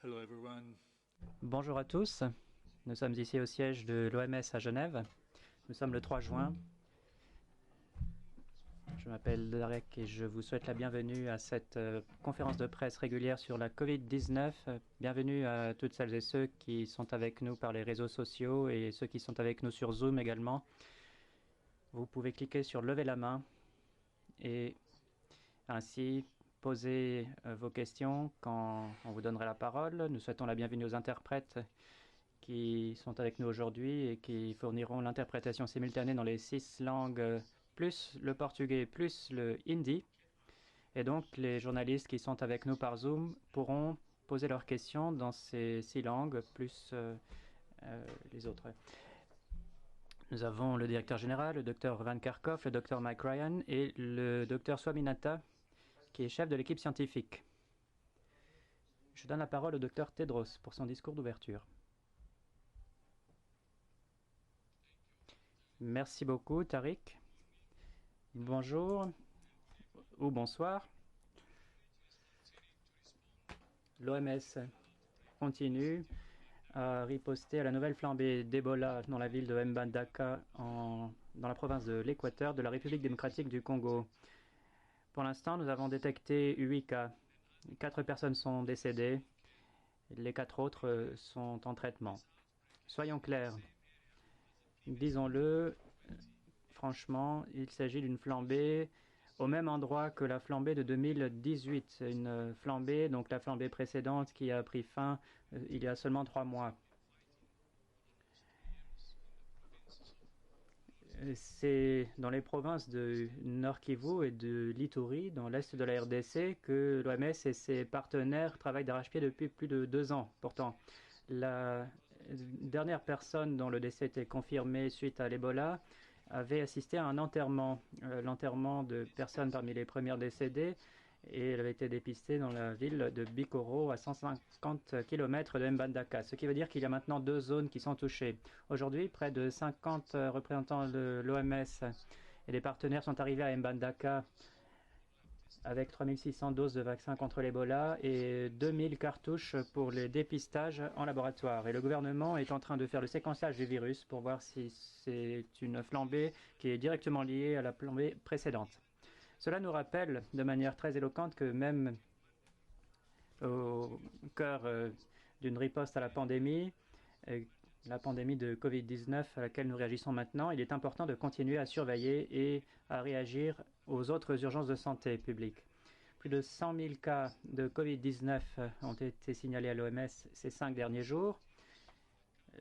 Hello everyone. Bonjour à tous, nous sommes ici au siège de l'OMS à Genève. Nous sommes le 3 juin. Je m'appelle Darek et je vous souhaite la bienvenue à cette conférence de presse régulière sur la Covid-19. Bienvenue à toutes celles et ceux qui sont avec nous par les réseaux sociaux et ceux qui sont avec nous sur Zoom également. Vous pouvez cliquer sur lever la main et ainsi poser vos questions quand on vous donnera la parole. Nous souhaitons la bienvenue aux interprètes qui sont avec nous aujourd'hui et qui fourniront l'interprétation simultanée dans les 6 langues, plus le portugais, plus le hindi. Et donc, les journalistes qui sont avec nous par Zoom pourront poser leurs questions dans ces 6 langues, plus les autres. Nous avons le directeur général, le docteur Van Kerkhoff, le docteur Mike Ryan et le docteur Swaminathan, qui est chef de l'équipe scientifique. Je donne la parole au docteur Tedros pour son discours d'ouverture. Merci beaucoup, Tariq. Bonjour ou bonsoir. L'OMS continue à riposter à la nouvelle flambée d'Ebola dans la ville de Mbandaka, dans la province de l'Équateur de la République démocratique du Congo. Pour l'instant, nous avons détecté 8 cas. 4 personnes sont décédées. Les 4 autres sont en traitement. Soyons clairs. Disons-le, franchement, il s'agit d'une flambée au même endroit que la flambée de 2018. Une flambée, donc la flambée précédente qui a pris fin il y a seulement 3 mois. C'est dans les provinces de Nord Kivu et de l'Ituri, dans l'est de la RDC, que l'OMS et ses partenaires travaillent d'arrache-pied depuis plus de 2 ans. Pourtant, la dernière personne dont le décès était confirmé suite à l'Ebola avait assisté à un enterrement, l'enterrement de personnes parmi les premières décédées, et elle avait été dépistée dans la ville de Bikoro, à 150 km de Mbandaka, ce qui veut dire qu'il y a maintenant 2 zones qui sont touchées. Aujourd'hui, près de 50 représentants de l'OMS et des partenaires sont arrivés à Mbandaka avec 3600 doses de vaccins contre l'Ebola et 2000 cartouches pour les dépistages en laboratoire. Et le gouvernement est en train de faire le séquençage du virus pour voir si c'est une flambée qui est directement liée à la flambée précédente. Cela nous rappelle de manière très éloquente que même au cœur d'une riposte à la pandémie de Covid-19 à laquelle nous réagissons maintenant, il est important de continuer à surveiller et à réagir aux autres urgences de santé publique. Plus de 100 000 cas de Covid-19 ont été signalés à l'OMS ces 5 derniers jours.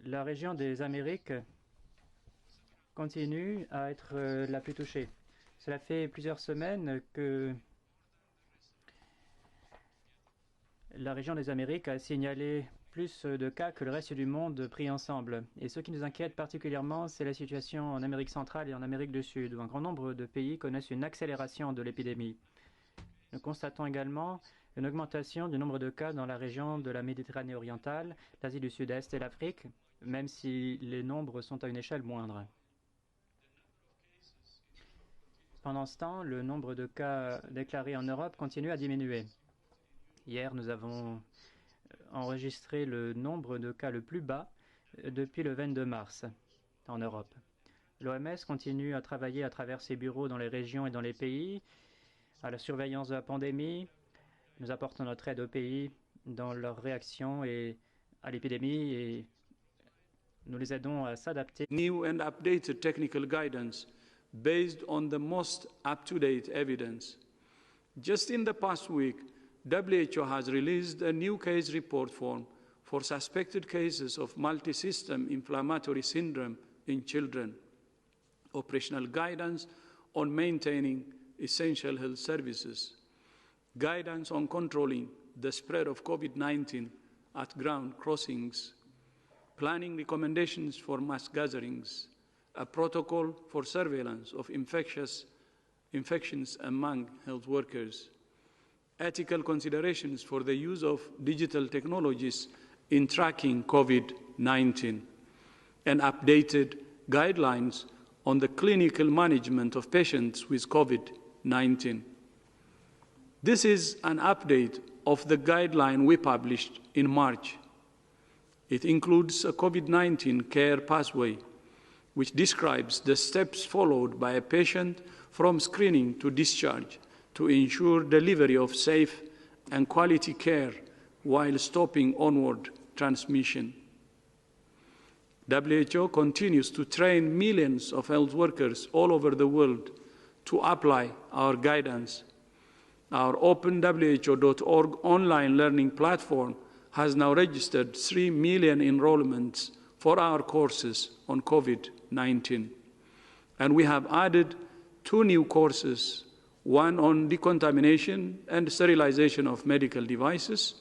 La région des Amériques continue à être la plus touchée. Cela fait plusieurs semaines que la région des Amériques a signalé plus de cas que le reste du monde pris ensemble. Et ce qui nous inquiète particulièrement, c'est la situation en Amérique centrale et en Amérique du Sud, où un grand nombre de pays connaissent une accélération de l'épidémie. Nous constatons également une augmentation du nombre de cas dans la région de la Méditerranée orientale, l'Asie du Sud-Est et l'Afrique, même si les nombres sont à une échelle moindre. Pendant ce temps, le nombre de cas déclarés en Europe continue à diminuer. Hier, nous avons enregistré le nombre de cas le plus bas depuis le 22 mars en Europe. L'OMS continue à travailler à travers ses bureaux dans les régions et dans les pays, à la surveillance de la pandémie. Nous apportons notre aide aux pays dans leur réaction à l'épidémie et nous les aidons à s'adapter. New and updated technical guidance based on the most up-to-date evidence. Just in the past week, WHO has released a new case report form for suspected cases of multisystem inflammatory syndrome in children, operational guidance on maintaining essential health services, guidance on controlling the spread of COVID-19 at ground crossings, planning recommendations for mass gatherings, a protocol for surveillance of infections among health workers, ethical considerations for the use of digital technologies in tracking COVID-19, and updated guidelines on the clinical management of patients with COVID-19. This is an update of the guideline we published in March. It includes a COVID-19 care pathway, which describes the steps followed by a patient from screening to discharge to ensure delivery of safe and quality care while stopping onward transmission. WHO continues to train millions of health workers all over the world to apply our guidance. Our openwho.org online learning platform has now registered 3 million enrollments for our courses on COVID-19. And we have added 2 new courses, one on decontamination and sterilization of medical devices,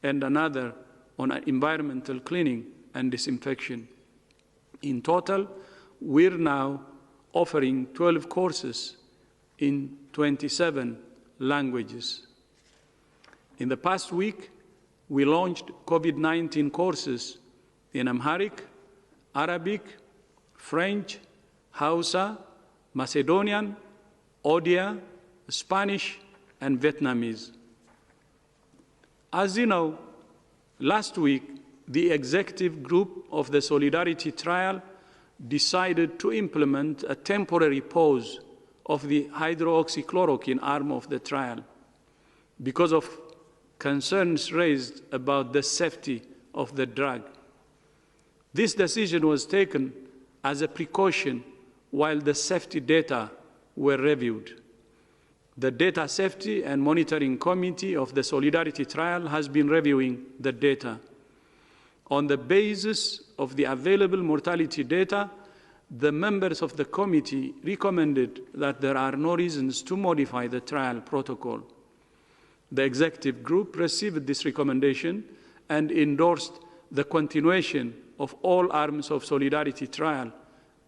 and another on environmental cleaning and disinfection. In total, we're now offering 12 courses in 27 languages. In the past week, we launched COVID-19 courses in Amharic, Arabic, French, Hausa, Macedonian, Odia, Spanish, and Vietnamese. As you know, last week, the executive group of the Solidarity Trial decided to implement a temporary pause of the hydroxychloroquine arm of the trial because of concerns raised about the safety of the drug. This decision was taken as a precaution while the safety data were reviewed. The Data Safety and Monitoring Committee of the Solidarity Trial has been reviewing the data. On the basis of the available mortality data, the members of the committee recommended that there are no reasons to modify the trial protocol. The executive group received this recommendation and endorsed the continuation of all arms of Solidarity Trial,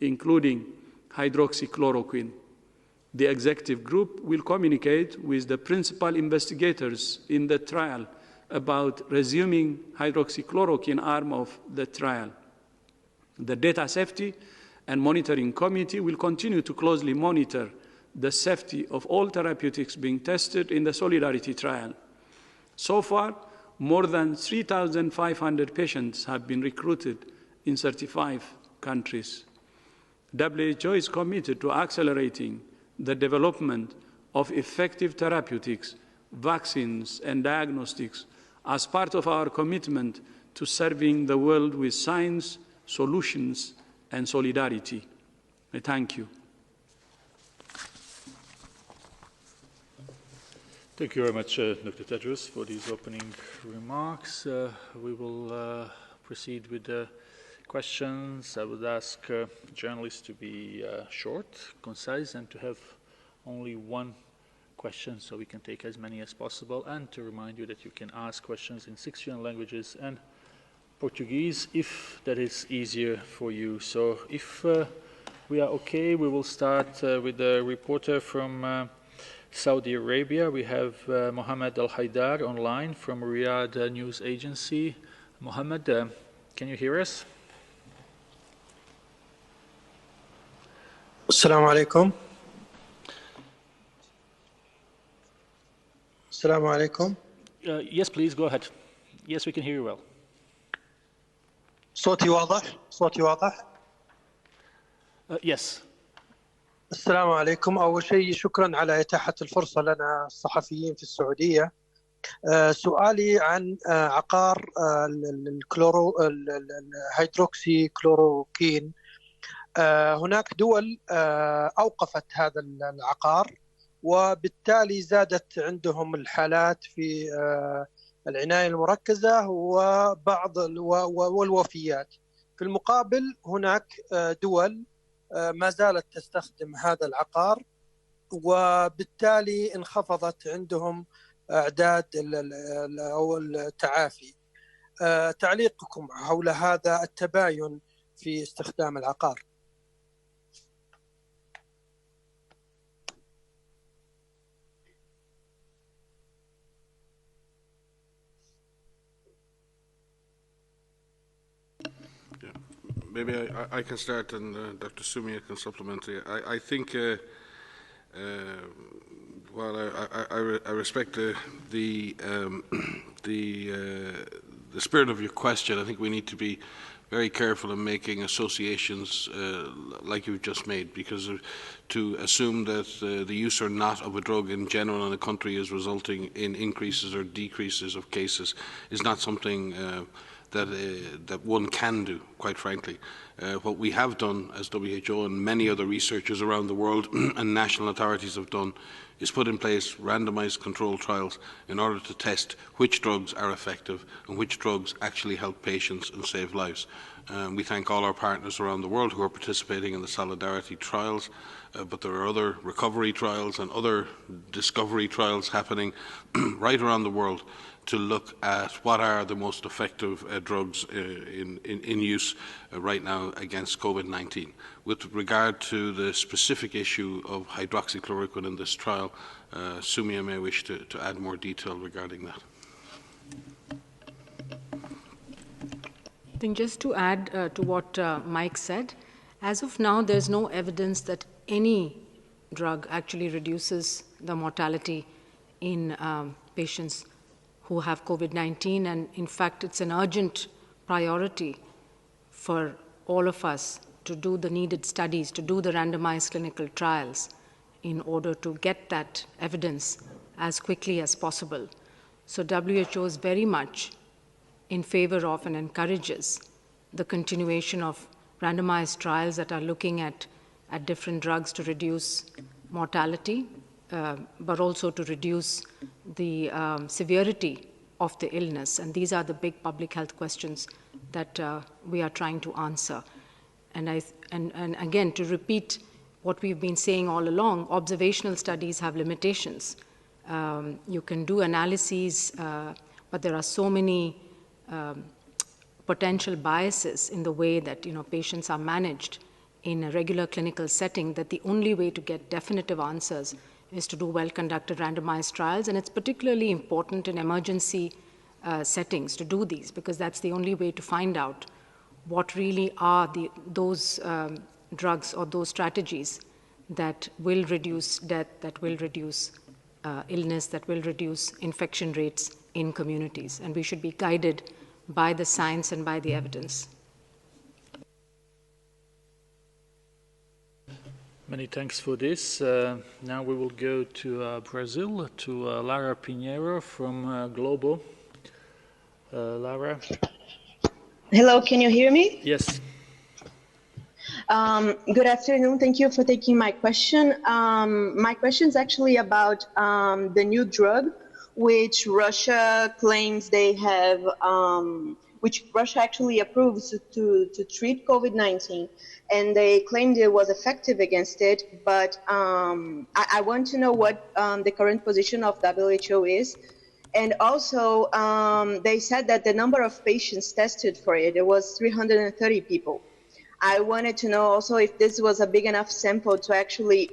including hydroxychloroquine. The executive group will communicate with the principal investigators in the trial about resuming hydroxychloroquine arm of the trial. The Data Safety and Monitoring Committee will continue to closely monitor the safety of all therapeutics being tested in the Solidarity Trial. So far, more than 3,500 patients have been recruited in 35 countries. WHO is committed to accelerating the development of effective therapeutics, vaccines, and diagnostics as part of our commitment to serving the world with science, solutions, and solidarity. I thank you. Thank you very much, Dr. Tedros, for these opening remarks. We will proceed with the questions. I would ask journalists to be short, concise, and to have only one question so we can take as many as possible, and to remind you that you can ask questions in 6 different languages and Portuguese if that is easier for you. So if we are okay, we will start with the reporter from Saudi Arabia. We have Mohammed Al-Haidar online from Riyadh News Agency. Mohammed, can you hear us? Assalamu alaikum. Assalamu alaikum. Yes, please, go ahead. Yes, we can hear you well. صوتي واضح؟ صوتي واضح؟ Yes. السلام عليكم. أول شيء شكرا على إتاحة الفرصة لنا الصحفيين في السعودية. سؤالي عن عقار الهيدروكسي كلوروكين. هناك دول أوقفت هذا العقار، وبالتالي زادت عندهم الحالات في العناية المركزة وبعض والوفيات. في المقابل هناك دول ما زالت تستخدم هذا العقار، وبالتالي انخفضت عندهم أعداد أو التعافي. تعليقكم حول هذا التباين في استخدام العقار؟ Maybe I can start, and Dr. Sumia can supplement. I think Well, I respect the spirit of your question. I think we need to be very careful in making associations like you've just made, because to assume that the use or not of a drug in general in a country is resulting in increases or decreases of cases is not something that one can do, quite frankly. What we have done as WHO and many other researchers around the world and national authorities have done is put in place randomized controlled trials in order to test which drugs are effective and which drugs actually help patients and save lives. We thank all our partners around the world who are participating in the Solidarity trials, but there are other recovery trials and other discovery trials happening right around the world to look at what are the most effective drugs in use right now against COVID-19. With regard to the specific issue of hydroxychloroquine in this trial, Sumia may wish to add more detail regarding that. I think just to add to what Mike said, as of now, there's no evidence that any drug actually reduces the mortality in patients who have COVID-19, and in fact, it's an urgent priority for all of us to do the needed studies, to do the randomized clinical trials in order to get that evidence as quickly as possible. So WHO is very much in favor of and encourages the continuation of randomized trials that are looking at different drugs to reduce mortality, but also to reduce the severity of the illness. And these are the big public health questions that we are trying to answer. And again, to repeat what we've been saying all along, observational studies have limitations. You can do analyses, but there are so many potential biases in the way that patients are managed in a regular clinical setting, that the only way to get definitive answers is to do well-conducted randomized trials. And it's particularly important in emergency settings to do these, because that's the only way to find out what really are those drugs or those strategies that will reduce death, that will reduce illness, that will reduce infection rates in communities. And we should be guided by the science and by the evidence. Many thanks for this. Now we will go to Brazil, to Lara Pinheiro from Globo. Lara? Hello, can you hear me? Yes. Good afternoon. Thank you for taking my question. My question is actually about the new drug, which Russia claims they have, which Russia actually approves to treat COVID-19. And they claimed it was effective against it, but I want to know what the current position of WHO is. And also, they said that the number of patients tested for it was 330 people. I wanted to know also if this was a big enough sample to actually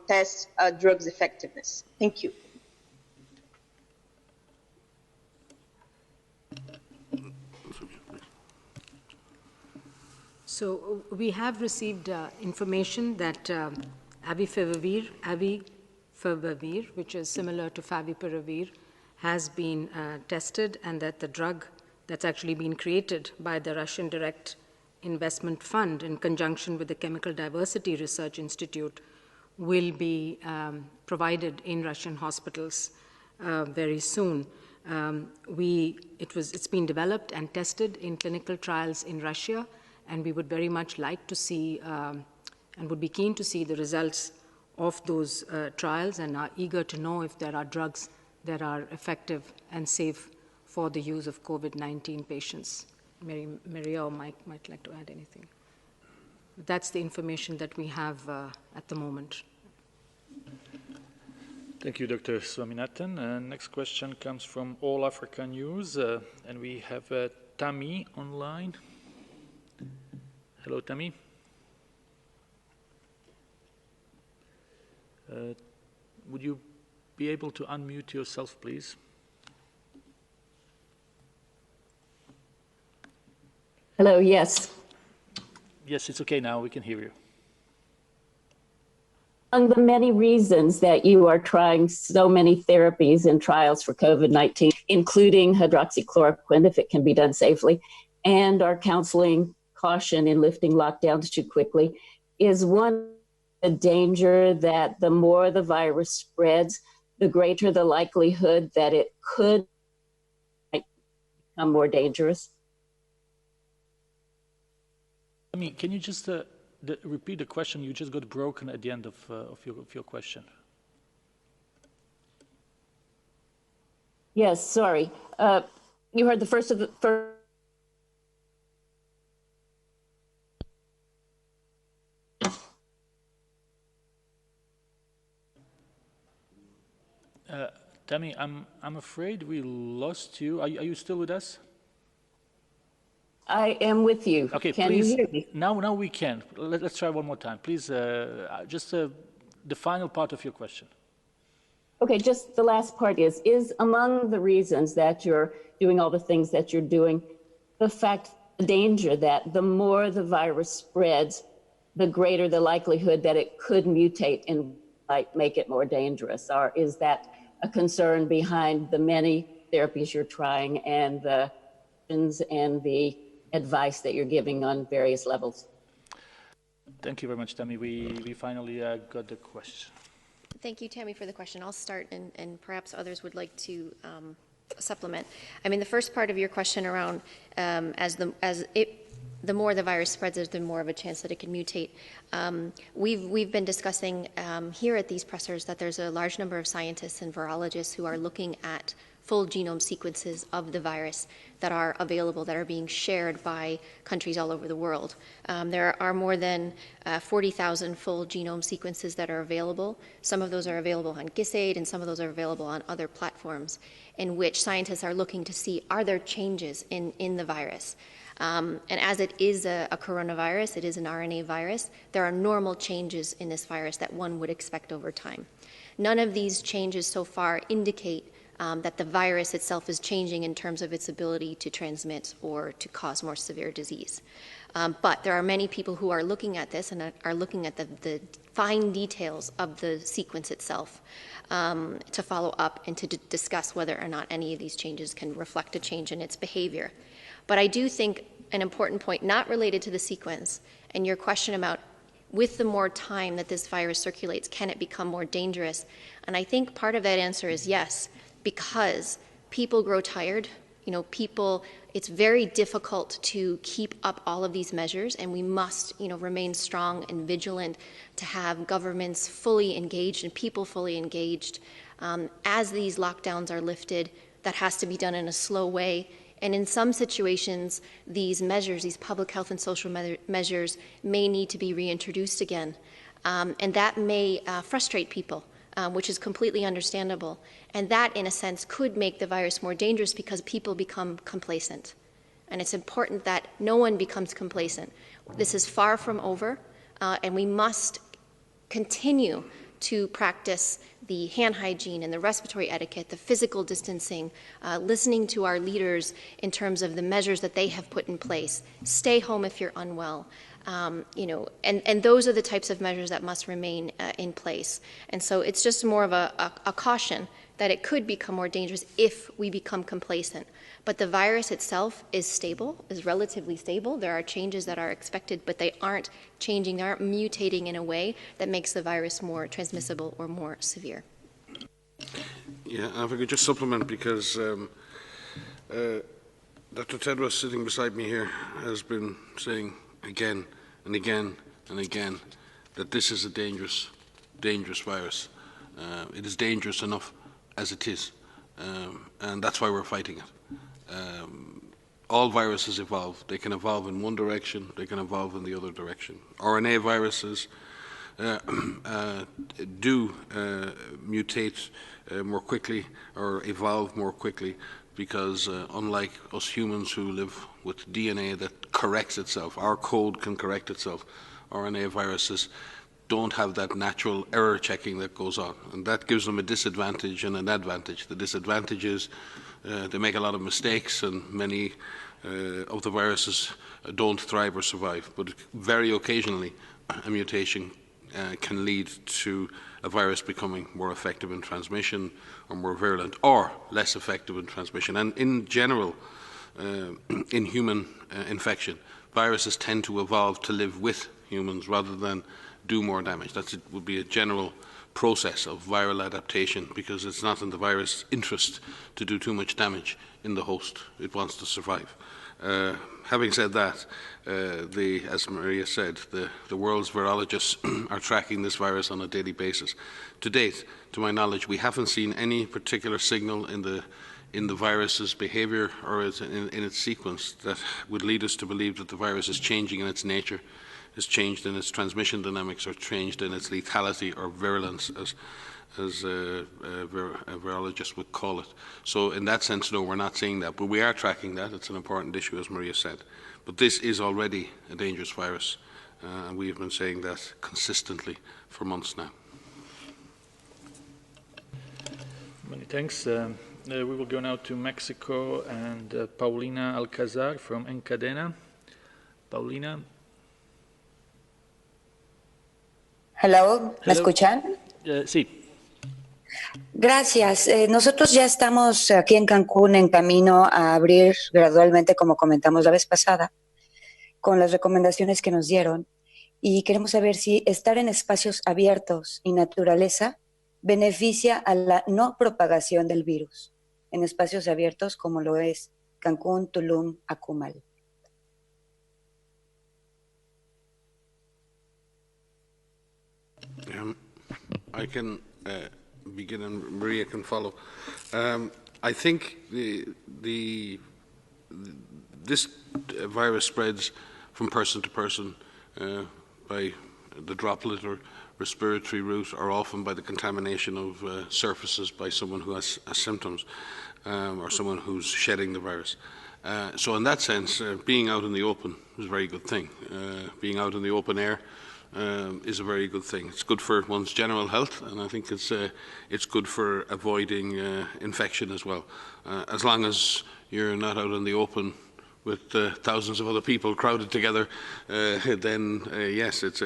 test a drug's effectiveness. Thank you. So we have received information that avifavipiravir, which is similar to favipiravir, has been tested, and that the drug that's actually been created by the Russian Direct Investment Fund in conjunction with the Chemical Diversity Research Institute will be provided in Russian hospitals very soon. It's been developed and tested in clinical trials in Russia, and we would very much like to see and would be keen to see the results of those trials, and are eager to know if there are drugs that are effective and safe for the use of COVID-19 patients. Maria or Mike might like to add anything. That's the information that we have at the moment. Thank you, Dr. Swaminathan. Next question comes from All Africa News, and we have Tammy online. Hello, Tammy. Would you be able to unmute yourself, please? Hello, yes. Yes, it's okay now. We can hear you. Among the many reasons that you are trying so many therapies and trials for COVID-19, including hydroxychloroquine, if it can be done safely, and are counseling caution in lifting lockdowns too quickly, is one the danger that the more the virus spreads, the greater the likelihood that it could become more dangerous? I mean, can you just repeat the question? You just got broken at the end of your question. Yes, sorry. You heard the first of the first. Tammy, I'm afraid we lost you. Are you still with us? I am with you. Okay, can please. You hear me? Now we can. Let's try one more time, please. Just the final part of your question. Okay, just the last part is among the reasons that you're doing all the things that you're doing, the danger that the more the virus spreads, the greater the likelihood that it could mutate and might make it more dangerous? Or is that a concern behind the many therapies you're trying and the advice that you're giving on various levels? Thank you very much, Tammy. We finally got the question. Thank you, Tammy, for the question. I'll start, and perhaps others would like to supplement. I mean, the first part of your question around the more the virus spreads, there's the more of a chance that it can mutate. We've been discussing here at these pressers that there's a large number of scientists and virologists who are looking at full genome sequences of the virus that are available, that are being shared by countries all over the world. There are more than 40,000 full genome sequences that are available. Some of those are available on GISAID, and some of those are available on other platforms, in which scientists are looking to see, are there changes in the virus? And as it is a coronavirus, it is an RNA virus, there are normal changes in this virus that one would expect over time. None of these changes so far indicate that the virus itself is changing in terms of its ability to transmit or to cause more severe disease. But there are many people who are looking at this and are looking at the fine details of the sequence itself to follow up and to discuss whether or not any of these changes can reflect a change in its behavior. But I do think an important point, not related to the sequence, and your question about with the more time that this virus circulates, can it become more dangerous? And I think part of that answer is yes, because people grow tired. It's very difficult to keep up all of these measures, and we must, remain strong and vigilant to have governments fully engaged and people fully engaged. As these lockdowns are lifted, that has to be done in a slow way. And in some situations, these measures, these public health and social measures, may need to be reintroduced again. And that may frustrate people, which is completely understandable. And that, in a sense, could make the virus more dangerous because people become complacent. And it's important that no one becomes complacent. This is far from over, and we must continue to practice the hand hygiene and the respiratory etiquette, the physical distancing, listening to our leaders in terms of the measures that they have put in place. Stay home if you're unwell. And those are the types of measures that must remain in place. And so it's just more of a caution that it could become more dangerous if we become complacent. But the virus itself is stable, is relatively stable. There are changes that are expected, but they aren't changing, they aren't mutating in a way that makes the virus more transmissible or more severe. Yeah, and if I could just supplement, because Dr. Tedros, sitting beside me here, has been saying again and again and again that this is a dangerous virus. It is dangerous enough as it is, and that's why we're fighting it. All viruses evolve. They can evolve in one direction, they can evolve in the other direction. RNA viruses do mutate more quickly or evolve more quickly because unlike us humans who live with DNA that corrects itself, our code can correct itself. RNA viruses don't have that natural error checking that goes on, and that gives them a disadvantage and an advantage. The disadvantage is they make a lot of mistakes, and many of the viruses don't thrive or survive, but very occasionally a mutation can lead to a virus becoming more effective in transmission or more virulent or less effective in transmission. And in general, in human infection, viruses tend to evolve to live with humans rather than do more damage. That would be a general process of viral adaptation, because it's not in the virus' interest to do too much damage in the host. It wants to survive. Having said that, as Maria said, the world's virologists are tracking this virus on a daily basis. To date, to my knowledge, we haven't seen any particular signal in the virus's behavior or in its sequence that would lead us to believe that the virus is changing in its nature, is changed in its transmission dynamics, or changed in its lethality or virulence, as a virologist would call it. So in that sense, no, we're not seeing that. But we are tracking that. It's an important issue, as Maria said. But this is already a dangerous virus, and we have been saying that consistently for months now. Many thanks. We will go now to Mexico and Paulina Alcazar from Encadena. Paulina. Hello, ¿me escuchan? Sí. Gracias. Nosotros ya estamos aquí en Cancún en camino a abrir gradualmente, como comentamos la vez pasada, con las recomendaciones que nos dieron. Y queremos saber si estar en espacios abiertos y naturaleza beneficia a la no propagación del virus en espacios abiertos como lo es Cancún, Tulum, Akumal. I can begin and Maria can follow. I think this virus spreads from person to person by the droplet or respiratory route, or often by the contamination of surfaces by someone who has symptoms or someone who's shedding the virus. So in that sense, being out in the open is a very good thing. Being out in the open air is a very good thing. It's good for one's general health, and I think it's good for avoiding infection as well. As long as you're not out in the open with thousands of other people crowded together, then yes, it's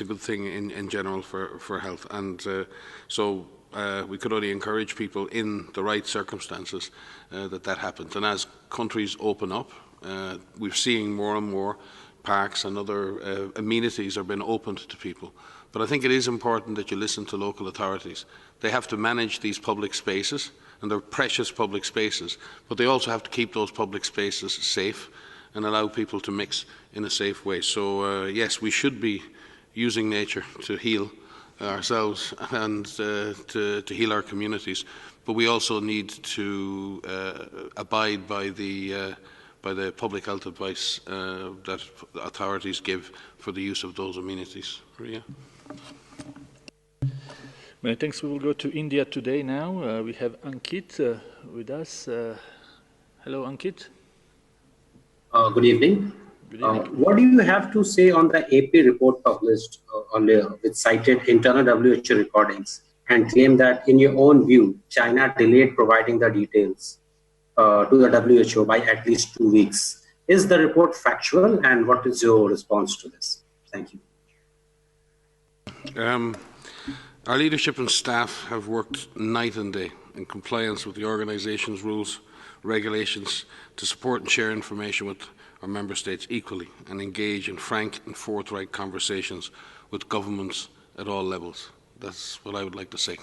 a good thing in general for health. And so we could only encourage people in the right circumstances that happens. And as countries open up, we're seeing more and more parks and other amenities are being opened to people. But I think it is important that you listen to local authorities. They have to manage these public spaces, and they're precious public spaces, but they also have to keep those public spaces safe and allow people to mix in a safe way. So yes, we should be using nature to heal ourselves and to heal our communities, but we also need to abide by the public health advice that authorities give for the use of those amenities. Maria? Many thanks. We will go to India today now. We have Ankit with us. Hello, Ankit. Good evening. Good evening. What do you have to say on the AP report published earlier, which cited internal WHO recordings and claimed that, in your own view, China delayed providing the details to the WHO by at least 2 weeks? Is the report factual, and what is your response to this? Thank you. Our leadership and staff have worked night and day in compliance with the organisation's rules, regulations, to support and share information with our member states equally and engage in frank and forthright conversations with governments at all levels. That's what I would like to say.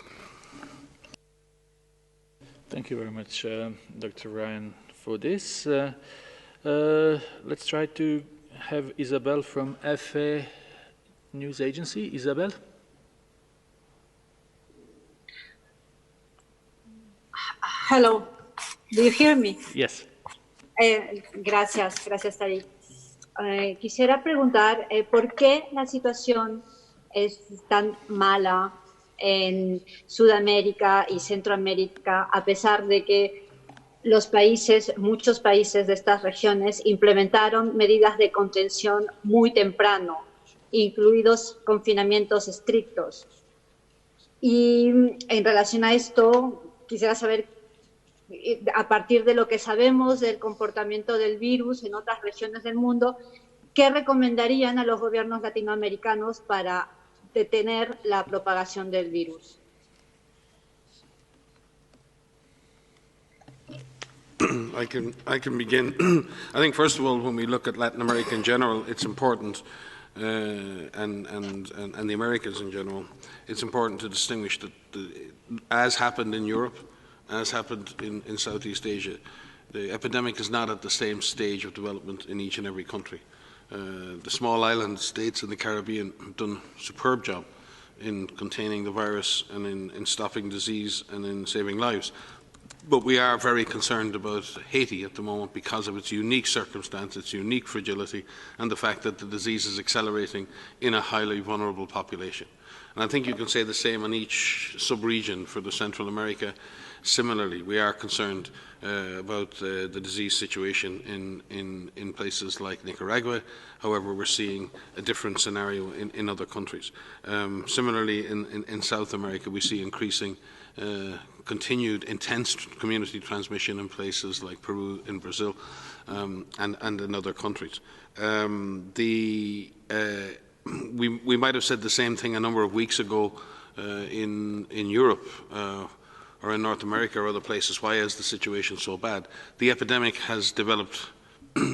Thank you very much, Dr. Ryan, for this. Let's try to have Isabel from FA News Agency. Isabel? Hello, do you hear me? Yes. Gracias, Tari. Quisiera preguntar por qué la situación es tan mala en Sudamérica y Centroamérica, a pesar de que muchos países de estas regiones implementaron medidas de contención muy temprano, incluidos confinamientos estrictos. Y en relación a esto, quisiera saber, a partir de lo que sabemos del comportamiento del virus en otras regiones del mundo, ¿qué recomendarían a los gobiernos latinoamericanos para detener la propagación del virus? I can begin. I think first of all, when we look at Latin America in general, it's important, and the Americas in general, it's important to distinguish that, as happened in Europe, as happened in Southeast Asia, the epidemic is not at the same stage of development in each and every country. The small island states in the Caribbean have done a superb job in containing the virus and in stopping disease and in saving lives. But we are very concerned about Haiti at the moment because of its unique circumstance, its unique fragility, and the fact that the disease is accelerating in a highly vulnerable population. And I think you can say the same on each sub-region for the Central America. Similarly, we are concerned about the disease situation in places like Nicaragua. However, we're seeing a different scenario in other countries. Similarly, in South America, we see increasing continued intense community transmission in places like Peru, in Brazil, and in other countries. We might have said the same thing a number of weeks ago in Europe or in North America or other places. Why is the situation so bad? The epidemic has developed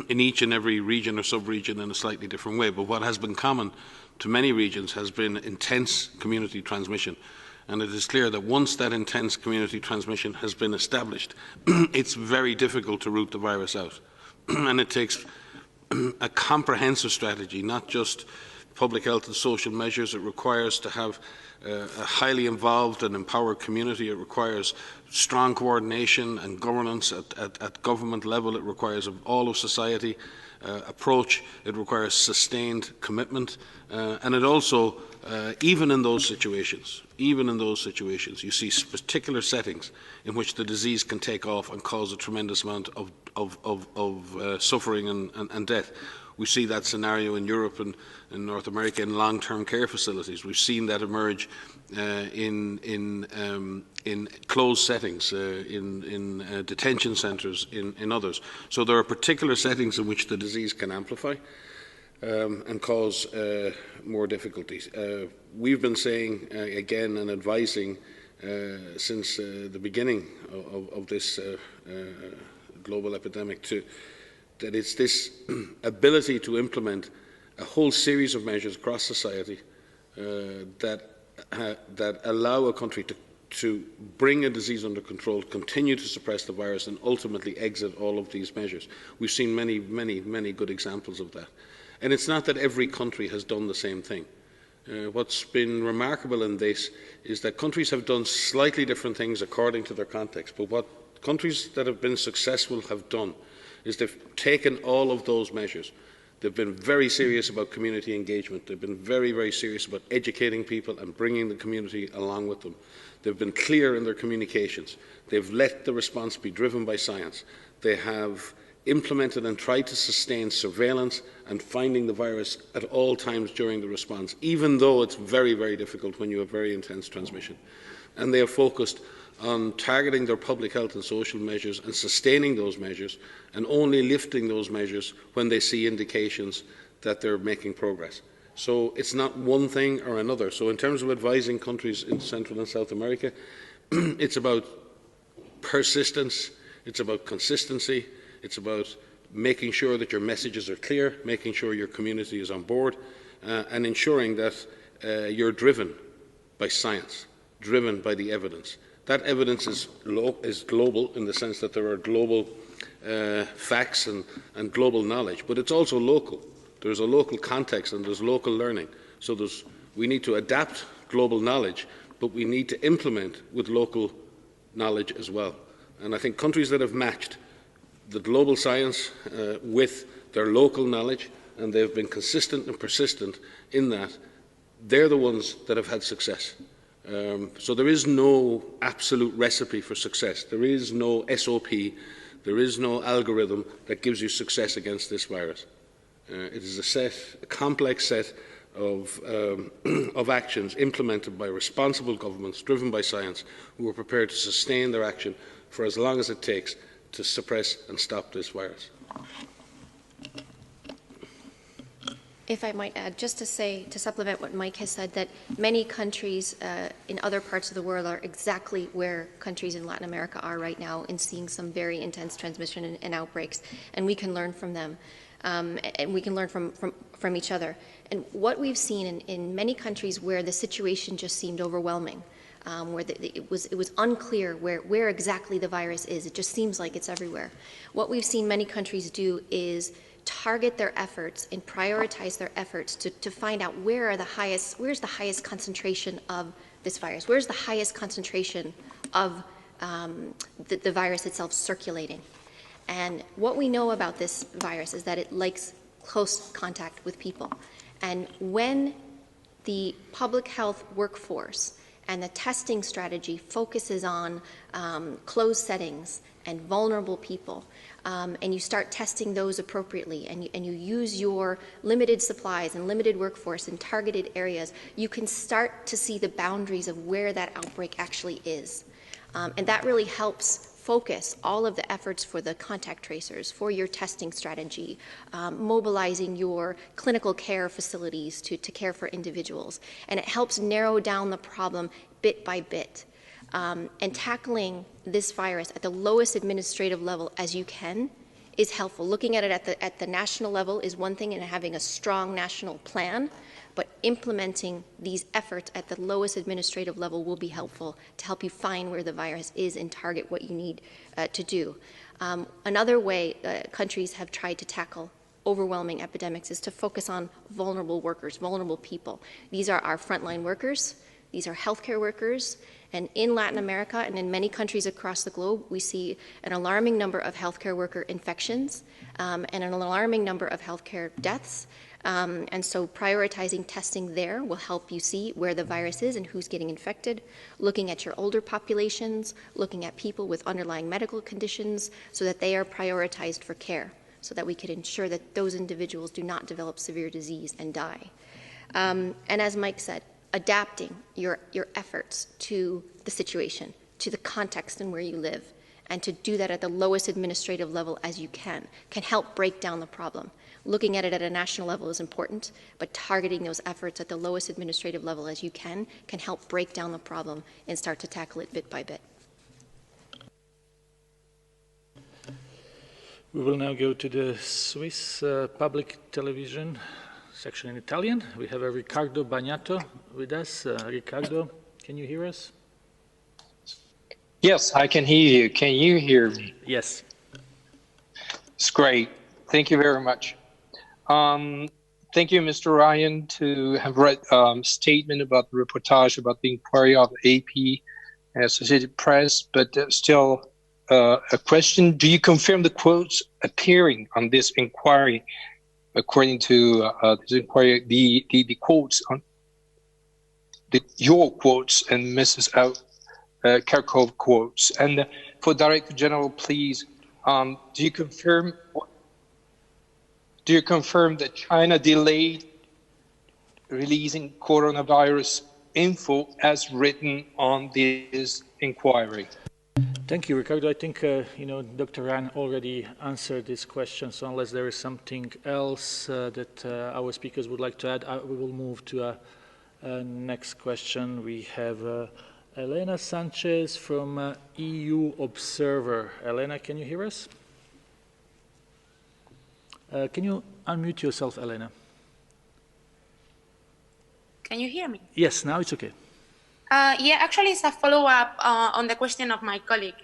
in each and every region or sub-region in a slightly different way, but what has been common to many regions has been intense community transmission. And it is clear that once that intense community transmission has been established, it's very difficult to root the virus out. And it takes a comprehensive strategy, not just public health and social measures. It requires to have a highly involved and empowered community. It requires strong coordination and governance at government level. It requires all of society approach. It requires sustained commitment. And it also, even in those situations, you see particular settings in which the disease can take off and cause a tremendous amount of suffering and death. We see that scenario in Europe and in North America in long-term care facilities. We've seen that emerge in closed settings, in detention centres, in others. So there are particular settings in which the disease can amplify and cause more difficulties. We've been saying again and advising since the beginning of this global epidemic that it's this ability to implement a whole series of measures across society that allow a country to bring a disease under control, continue to suppress the virus, and ultimately exit all of these measures. We've seen many, many, many good examples of that. And it's not that every country has done the same thing. What's been remarkable in this is that countries have done slightly different things according to their context. But what countries that have been successful have done is they've taken all of those measures. They've been very serious about community engagement. They've been very, very serious about educating people and bringing the community along with them. They've been clear in their communications. They've let the response be driven by science. They have implemented and tried to sustain surveillance and finding the virus at all times during the response, even though it's very, very difficult when you have very intense transmission. And they have focused on targeting their public health and social measures and sustaining those measures and only lifting those measures when they see indications that they're making progress. So it's not one thing or another. So in terms of advising countries in Central and South America, it's about persistence, it's about consistency, it's about making sure that your messages are clear, making sure your community is on board, and ensuring that you're driven by science, driven by the evidence. That evidence is global in the sense that there are global facts and global knowledge, but it's also local. There's a local context and there's local learning. So we need to adapt global knowledge, but we need to implement with local knowledge as well. And I think countries that have matched the global science with their local knowledge, and they've been consistent and persistent in that, they're the ones that have had success. So there is no absolute recipe for success. There is no SOP. There is no algorithm that gives you success against this virus. It is a complex set of actions implemented by responsible governments, driven by science, who are prepared to sustain their action for as long as it takes to suppress and stop this virus. If I might add, just to say, to supplement what Mike has said, that many countries in other parts of the world are exactly where countries in Latin America are right now in seeing some very intense transmission and outbreaks, and we can learn from them, and we can learn from each other. And what we've seen in many countries where the situation just seemed overwhelming, where it was unclear where exactly the virus is, it just seems like it's everywhere. What we've seen many countries do is target their efforts and prioritize their efforts to find out where's the highest concentration of this virus, where's the highest concentration of the virus itself circulating. And what we know about this virus is that it likes close contact with people. And when the public health workforce and the testing strategy focuses on closed settings and vulnerable people, and you start testing those appropriately, and you use your limited supplies and limited workforce in targeted areas, you can start to see the boundaries of where that outbreak actually is. And that really helps focus all of the efforts for the contact tracers, for your testing strategy, mobilizing your clinical care facilities to care for individuals. And it helps narrow down the problem bit by bit. And tackling this virus at the lowest administrative level as you can is helpful. Looking at it at the national level is one thing, and having a strong national plan, but implementing these efforts at the lowest administrative level will be helpful to help you find where the virus is and target what you need to do. Another way countries have tried to tackle overwhelming epidemics is to focus on vulnerable workers, vulnerable people. These are our frontline workers, these are healthcare workers, and in Latin America and in many countries across the globe, we see an alarming number of healthcare worker infections and an alarming number of healthcare deaths. And so prioritizing testing there will help you see where the virus is and who's getting infected, looking at your older populations, looking at people with underlying medical conditions so that they are prioritized for care, so that we can ensure that those individuals do not develop severe disease and die. And as Mike said, adapting your efforts to the situation, to the context in where you live, and to do that at the lowest administrative level as you can help break down the problem. Looking at it at a national level is important, but targeting those efforts at the lowest administrative level as you can help break down the problem and start to tackle it bit by bit. We will now go to the Swiss public television section in Italian. We have Riccardo Bagnato with us. Riccardo, can you hear us? Yes, I can hear you. Can you hear me? Yes. It's great. Thank you very much. Thank you, Mr. Ryan, to have read a statement about the reportage about the inquiry of AP and Associated Press, but still a question. Do you confirm the quotes appearing on this inquiry? According to this inquiry, the quotes on your quotes and Mrs. Kerkhove quotes. And for Director General, please, do you confirm that China delayed releasing coronavirus info as written on this inquiry? Thank you, Ricardo. I think Dr. Ryan already answered this question, so unless there is something else that our speakers would like to add, we will move to a next question. We have Elena Sanchez from EU Observer. Elena, can you hear us? Can you unmute yourself, Elena? Can you hear me? Yes, now it's okay. Yeah, actually, it's a follow-up on the question of my colleague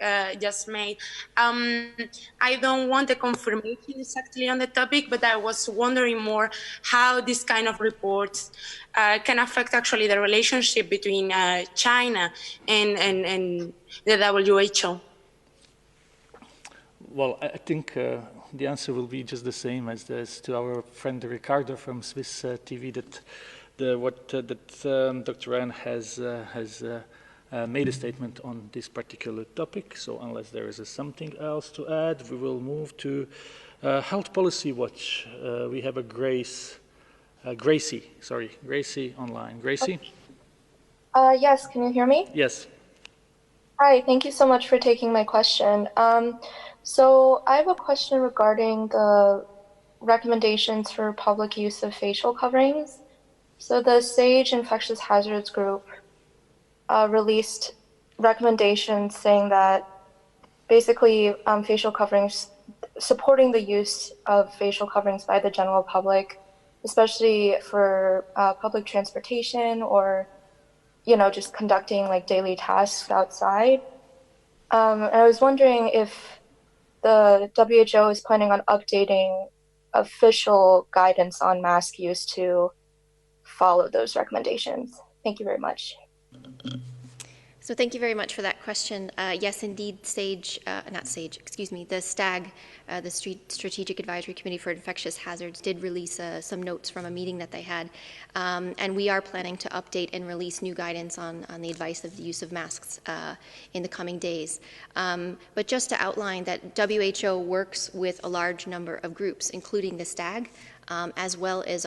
just made. I don't want a confirmation exactly on the topic, but I was wondering more how this kind of reports can affect actually the relationship between China and the WHO. Well, I think the answer will be just the same as to our friend Ricardo from Swiss TV, that Dr. Ryan has made a statement on this particular topic. So unless there is something else to add, we will move to Health Policy Watch. We have a Gracie online. Gracie? Yes, can you hear me? Yes. Hi, thank you so much for taking my question. So I have a question regarding the recommendations for public use of facial coverings. So the SAGE Infectious Hazards Group released recommendations saying that basically facial coverings, supporting the use of facial coverings by the general public, especially for public transportation or, just conducting like daily tasks outside. And I was wondering if the WHO is planning on updating official guidance on mask use to follow those recommendations. Thank you very much. So thank you very much for that question. Yes, indeed, the STAG, the Strategic Advisory Committee for Infectious Hazards, did release some notes from a meeting that they had. And we are planning to update and release new guidance on the advice of the use of masks in the coming days. But just to outline that WHO works with a large number of groups, including the STAG, as well as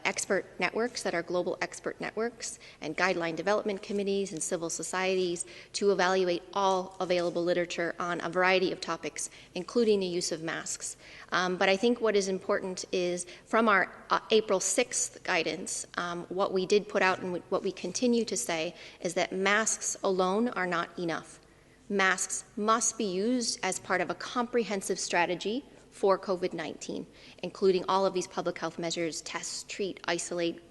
expert networks that are global expert networks and guideline development committees and civil societies to evaluate all available literature on a variety of topics, including the use of masks. But I think what is important is from our April 6th guidance, what we did put out and what we continue to say is that masks alone are not enough. Masks must be used as part of a comprehensive strategy for COVID-19, including all of these public health measures, test, treat, isolate,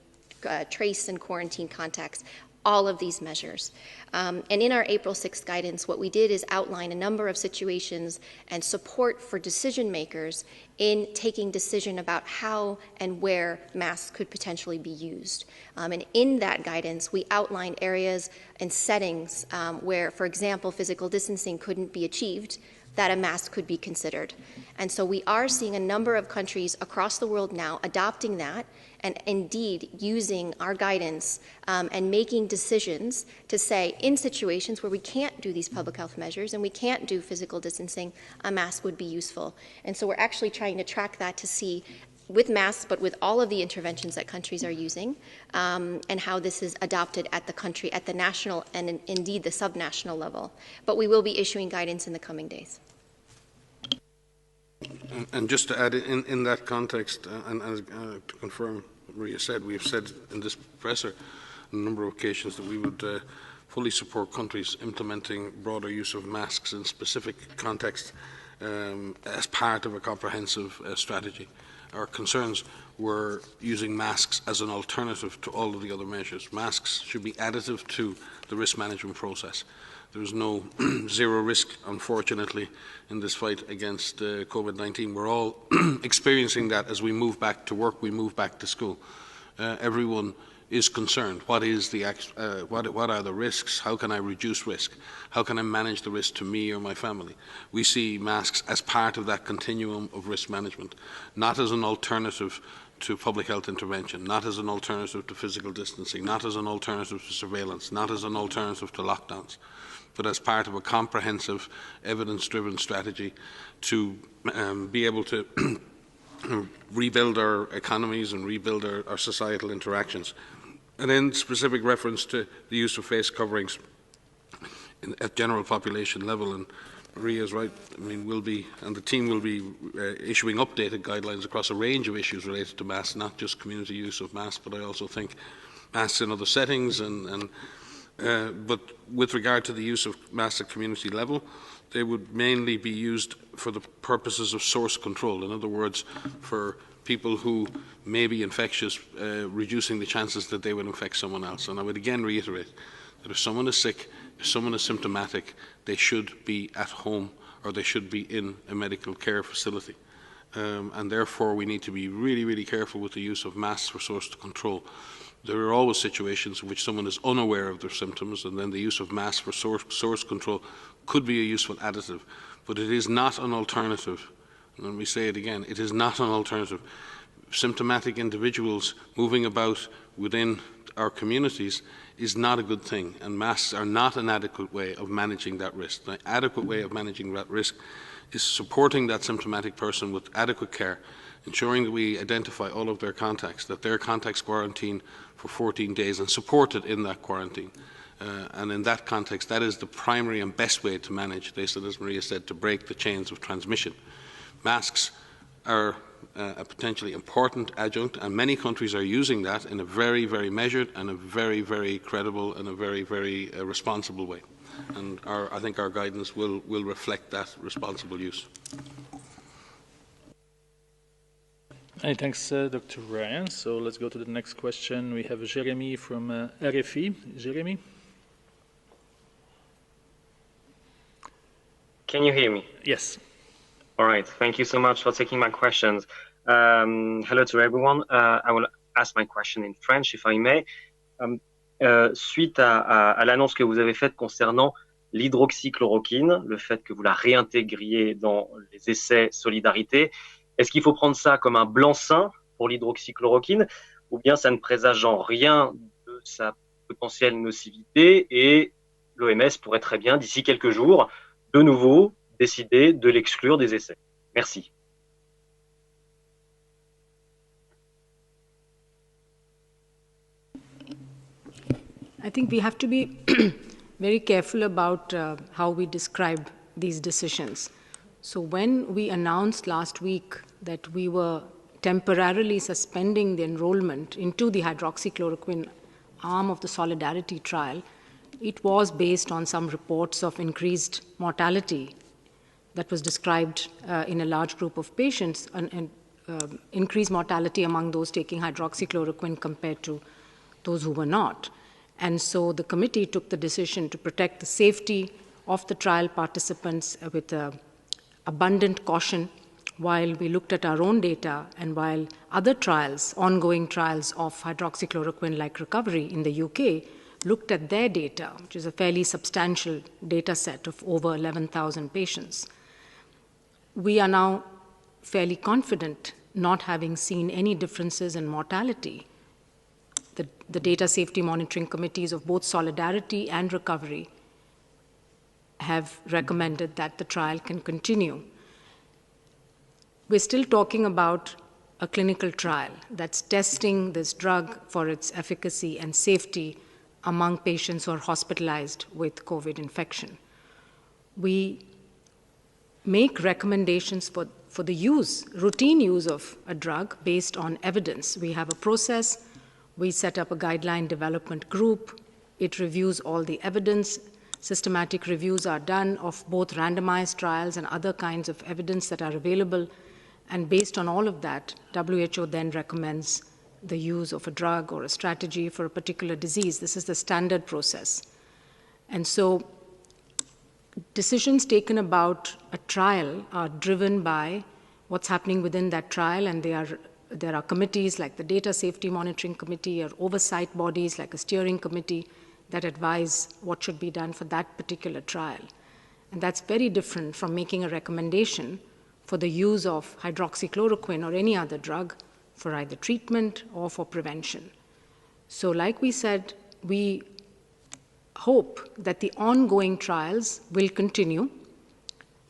trace and quarantine contacts, all of these measures. And in our April 6th guidance, what we did is outline a number of situations and support for decision makers in taking decision about how and where masks could potentially be used. And in that guidance, we outlined areas and settings where, for example, physical distancing couldn't be achieved, that a mask could be considered. And so we are seeing a number of countries across the world now adopting that and indeed using our guidance and making decisions to say in situations where we can't do these public health measures and we can't do physical distancing, a mask would be useful. And so we're actually trying to track that to see with masks, but with all of the interventions that countries are using, and how this is adopted at the country, at the national and indeed the subnational level. But we will be issuing guidance in the coming days. And just to add in that context, and to confirm what Maria said, we have said in this presser on a number of occasions that we would fully support countries implementing broader use of masks in specific contexts as part of a comprehensive strategy. Our concerns were using masks as an alternative to all of the other measures. Masks should be additive to the risk management process. There is no zero risk, unfortunately, in this fight against COVID-19. We're all experiencing that as we move back to work, we move back to school. Everyone is concerned. What are the risks? How can I reduce risk? How can I manage the risk to me or my family? We see masks as part of that continuum of risk management, not as an alternative to public health intervention, not as an alternative to physical distancing, not as an alternative to surveillance, not as an alternative to lockdowns, but as part of a comprehensive, evidence-driven strategy to be able to rebuild our economies and rebuild our societal interactions. And in specific reference to the use of face coverings at general population level, and Maria is right, I mean, the team will be issuing updated guidelines across a range of issues related to masks, not just community use of masks, but I also think masks in other settings. But with regard to the use of masks at community level, they would mainly be used for the purposes of source control. In other words, for people who may be infectious, reducing the chances that they will infect someone else. And I would again reiterate that if someone is sick, if someone is symptomatic, they should be at home or they should be in a medical care facility. And therefore we need to be really, really careful with the use of masks for source control. There are always situations in which someone is unaware of their symptoms, and then the use of masks for source control could be a useful additive. But it is not an alternative. And let me say it again, it is not an alternative. Symptomatic individuals moving about within our communities is not a good thing, and masks are not an adequate way of managing that risk. The adequate way of managing that risk is supporting that symptomatic person with adequate care, ensuring that we identify all of their contacts, that their contacts quarantine for 14 days and supported in that quarantine. And in that context, that is the primary and best way to manage this, and as Maria said, to break the chains of transmission. Masks are a potentially important adjunct, and many countries are using that in a very, very measured and a very, very credible and a very, very responsible way. And I think our guidance will reflect that responsible use. Many thanks, Dr. Ryan. So let's go to the next question. We have Jeremy from RFI. Jeremy? Can you hear me? Yes. All right. Thank you so much for taking my questions. Hello to everyone. I will ask my question in French, if I may. Suite à l'annonce que vous avez faite concernant l'hydroxychloroquine, le fait que vous la réintégriez dans les essais Solidarité, est-ce qu'il faut prendre ça comme un blanc-seing pour l'hydroxychloroquine, ou bien ça ne présage en rien de sa potentielle nocivité et l'OMS pourrait très bien, d'ici quelques jours, de nouveau décider de l'exclure des essais? Merci. I think we have to be very careful about how we describe these decisions. So when we announced last week that we were temporarily suspending the enrollment into the hydroxychloroquine arm of the Solidarity trial, it was based on some reports of increased mortality that was described in a large group of patients, and increased mortality among those taking hydroxychloroquine compared to those who were not. And so the committee took the decision to protect the safety of the trial participants with abundant caution while we looked at our own data and while other trials, ongoing trials of hydroxychloroquine like Recovery in the UK, looked at their data, which is a fairly substantial data set of over 11,000 patients. We are now fairly confident, not having seen any differences in mortality. The data safety monitoring committees of both Solidarity and Recovery have recommended that the trial can continue. We're still talking about a clinical trial that's testing this drug for its efficacy and safety among patients who are hospitalized with COVID infection. We make recommendations for the use, routine use of a drug based on evidence. We have a process. We set up a guideline development group. It reviews all the evidence. Systematic reviews are done of both randomized trials and other kinds of evidence that are available. And based on all of that, WHO then recommends the use of a drug or a strategy for a particular disease. This is the standard process. And so decisions taken about a trial are driven by what's happening within that trial, and there are committees like the Data Safety Monitoring Committee or oversight bodies like a steering committee that advise what should be done for that particular trial. And that's very different from making a recommendation for the use of hydroxychloroquine or any other drug for either treatment or for prevention. So like we said, we hope that the ongoing trials will continue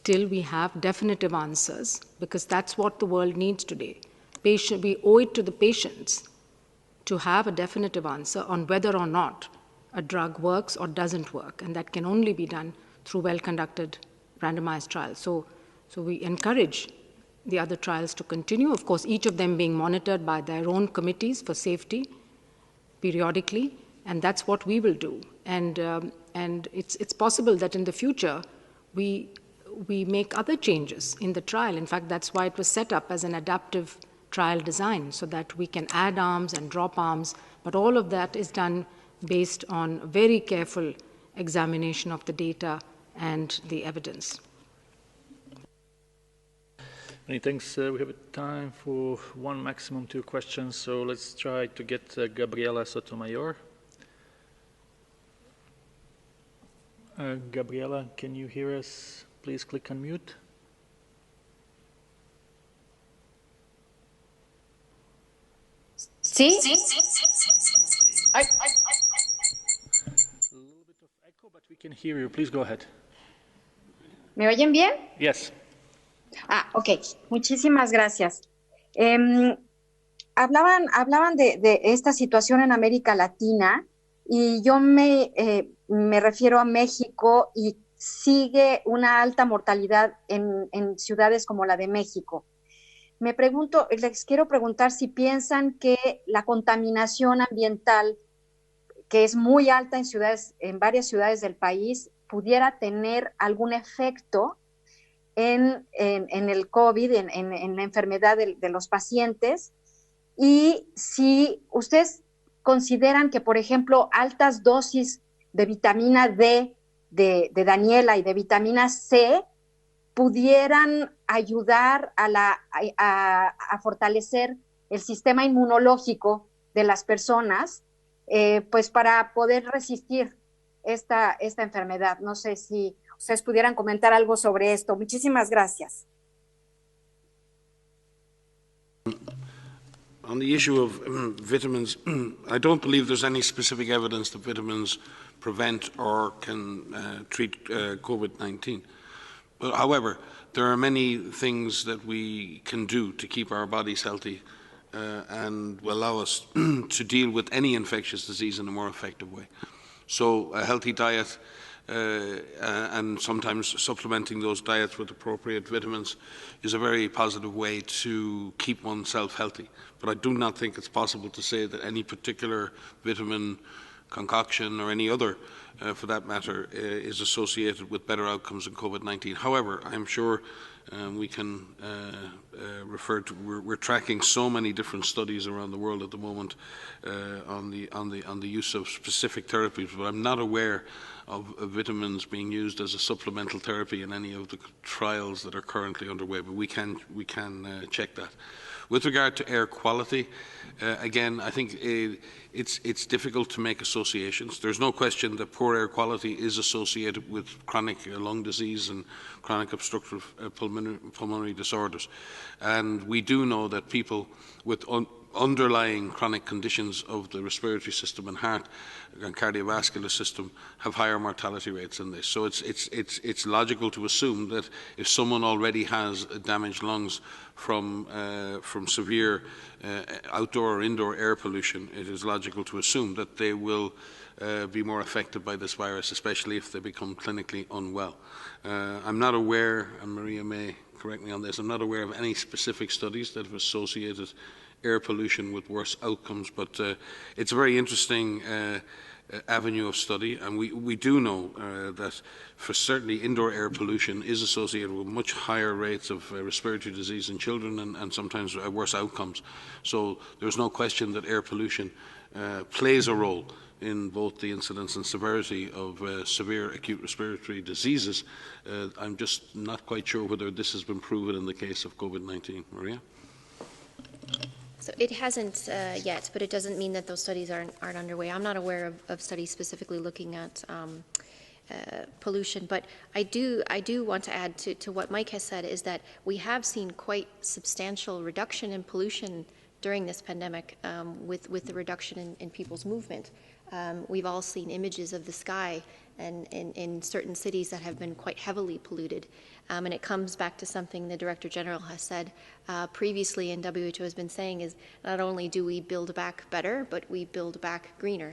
till we have definitive answers, because that's what the world needs today. We owe it to the patients to have a definitive answer on whether or not a drug works or doesn't work, and that can only be done through well-conducted randomized trials. So we encourage the other trials to continue, of course, each of them being monitored by their own committees for safety periodically, and that's what we will do. And it's possible that in the future we make other changes in the trial. In fact, that's why it was set up as an adaptive trial design, so that we can add arms and drop arms, but all of that is done based on very careful examination of the data and the evidence. Many thanks. We have time for one, maximum 2 questions, so let's try to get Gabriela Sotomayor. Gabriela, can you hear us? Please click unmute. Sí. A little bit of echo, but we can hear you. Please go ahead. ¿Me oyen bien? Yes. Ok. Muchísimas gracias. Hablaban de esta situación en América Latina y yo me refiero a México, y sigue una alta mortalidad en ciudades como la de México. les quiero preguntar si piensan que la contaminación ambiental, que es muy alta en varias ciudades del país, pudiera tener algún efecto en el COVID, en la enfermedad de los pacientes, y si ustedes consideran que, por ejemplo, altas dosis de vitamina D, de Daniela, y de vitamina C pudieran ayudar a fortalecer el sistema inmunológico de las personas, pues para poder resistir esta enfermedad. No sé si ustedes pudieran comentar algo sobre esto. Muchísimas gracias. On the issue of vitamins, I don't believe there's any specific evidence that vitamins prevent or can treat COVID-19. But, however, there are many things that we can do to keep our bodies healthy and will allow us to deal with any infectious disease in a more effective way. So a healthy diet and sometimes supplementing those diets with appropriate vitamins is a very positive way to keep oneself healthy. But I do not think it's possible to say that any particular vitamin concoction or any other, for that matter, is associated with better outcomes in COVID-19. However, I'm sure we can refer to, we're tracking so many different studies around the world at the moment on the use of specific therapies, but I'm not aware of vitamins being used as a supplemental therapy in any of the trials that are currently underway, but we can check that. With regard to air quality, again, I think it's difficult to make associations. There's no question that poor air quality is associated with chronic lung disease and chronic obstructive pulmonary disorders. And we do know that people with underlying chronic conditions of the respiratory system and heart and cardiovascular system have higher mortality rates than this. So it's logical to assume that if someone already has damaged lungs from severe outdoor or indoor air pollution, it is logical to assume that they will be more affected by this virus, especially if they become clinically unwell. I'm not aware, and Maria may correct me on this, I'm not aware of any specific studies that have associated air pollution with worse outcomes, but it's a very interesting avenue of study, and we do know that for certainly indoor air pollution is associated with much higher rates of respiratory disease in children and sometimes worse outcomes. So there's no question that air pollution plays a role in both the incidence and severity of severe acute respiratory diseases. I'm just not quite sure whether this has been proven in the case of COVID-19. Maria? So it hasn't yet, but it doesn't mean that those studies aren't underway. I'm not aware of studies specifically looking at pollution, but I do want to add to what Mike has said is that we have seen quite substantial reduction in pollution during this pandemic with the reduction in people's movement. We've all seen images of the sky and in certain cities that have been quite heavily polluted. And it comes back to something the Director General has said previously, and WHO has been saying, is not only do we build back better, but we build back greener.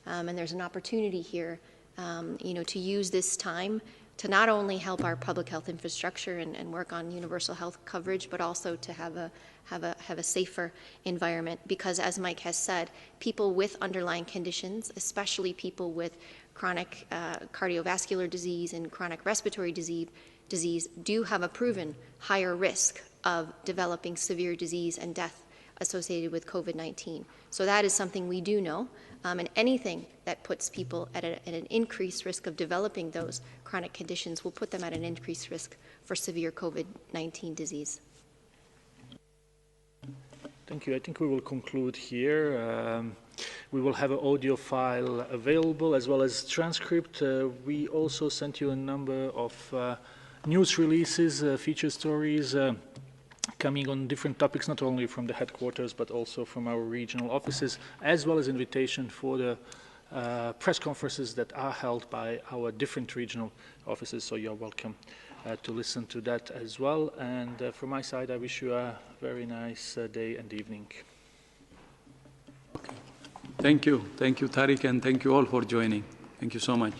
And there's an opportunity here, to use this time to not only help our public health infrastructure and work on universal health coverage, but also to have a safer environment. Because as Mike has said, people with underlying conditions, especially people with chronic cardiovascular disease and chronic respiratory disease, do have a proven higher risk of developing severe disease and death associated with COVID-19. So that is something we do know, and anything that puts people at an increased risk of developing those chronic conditions will put them at an increased risk for severe COVID-19 disease. Thank you. I think we will conclude here. We will have an audio file available as well as transcript. We also sent you a number of news releases, feature stories coming on different topics, not only from the headquarters, but also from our regional offices, as well as invitation for the press conferences that are held by our different regional offices. So you're welcome to listen to that as well. And from my side, I wish you a very nice day and evening. Thank you. Thank you, Tariq, and thank you all for joining. Thank you so much.